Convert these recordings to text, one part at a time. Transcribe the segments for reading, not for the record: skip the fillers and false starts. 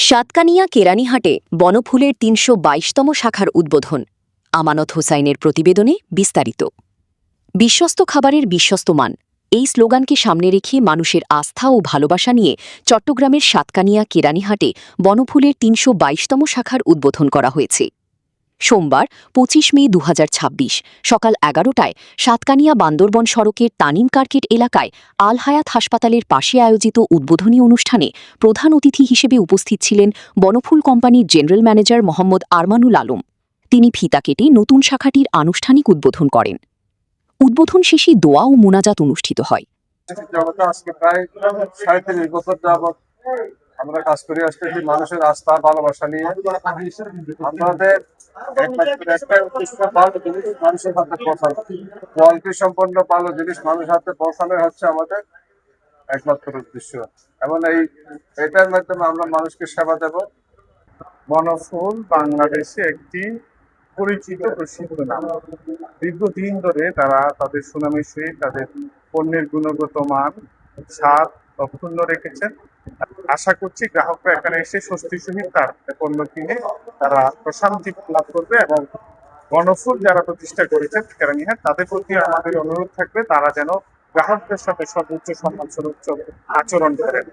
সাতকানিয়া কেরানীহাটে বনফুলের ৩২২তম শাখার উদ্বোধন। আমানত হোসাইনের প্রতিবেদনে বিস্তারিত। বিশ্বস্ত খাবারের বিশ্বস্ত মান, এই স্লোগানকে সামনে রেখে মানুষের আস্থা ও ভালোবাসা নিয়ে চট্টগ্রামের সাতকানিয়া কেরানীহাটে বনফুলের ৩২২তম শাখার উদ্বোধন করা হয়েছে। সোমবার ২৫ মে ২০২৬ সকাল ১১টায় সাতকানিয়া বান্দরবন সড়কের তানিম কার্কেট এলাকায় আল হায়াত হাসপাতালের পাশে আয়োজিত উদ্বোধনী অনুষ্ঠানে প্রধান অতিথি হিসেবে উপস্থিত ছিলেন বনফুল কোম্পানির জেনারেল ম্যানেজার মোহাম্মদ আরমানুল আলম। তিনি ফিতা কেটে নতুন শাখাটির আনুষ্ঠানিক উদ্বোধন করেন। উদ্বোধন শেষে দোয়া ও মুনাজাত অনুষ্ঠিত হয়। আমরা কাজ করে আসতেছি মানুষের আস্থা ভালোবাসা নিয়ে। আমাদের মানুষের হাতে পৌঁছানো, কোয়ালিটি সম্পন্ন ভালো জিনিস মানুষের হাতে পৌঁছানো হচ্ছে আমাদের একমাত্র উদ্দেশ্য, এবং এটার মাধ্যমে আমরা মানুষকে সেবা দেব। বনফুল বাংলাদেশে একটি পরিচিত প্রসিদ্ধ নাম। দীর্ঘদিন ধরে তারা তাদের সুনামের সহিত তাদের পণ্যের গুণগত মান, স্বাদ অক্ষুণ্ণ রেখেছেন। আশা করছি গ্রাহকরা এখানে এসে স্বস্তির সহিত তার পণ্য কিনে তারা প্রশান্তি লাভ করবে, এবং বনফুল যারা প্রতিষ্ঠা করেছেন কেরানীহাট, তাদের প্রতি আমাদের অনুরোধ থাকবে তারা যেন গ্রাহকদের সাথে সর্বোচ্চ সম্মানস্বরূপ আচরণ করেন।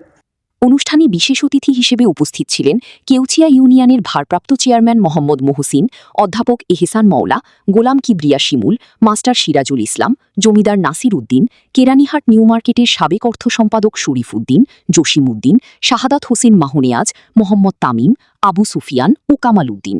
অনুষ্ঠানে বিশেষ অতিথি হিসেবে উপস্থিত ছিলেন কেউচিয়া ইউনিয়নের ভারপ্রাপ্ত চেয়ারম্যান মোহাম্মদ মহসিন, অধ্যাপক এহসান মওলা, গোলাম কিবরিয়া শিমুল, মাস্টার সিরাজুল ইসলাম, জমিদার নাসির উদ্দিন, কেরানীহাট নিউ মার্কেটের সাবেক অর্থ সম্পাদক শরীফ উদ্দিন, জসিম উদ্দিন, শাহাদাত হোসেন মাহনেয়াজ, মোহাম্মদ তামিম, আবু সুফিয়ান ও কামাল উদ্দিন।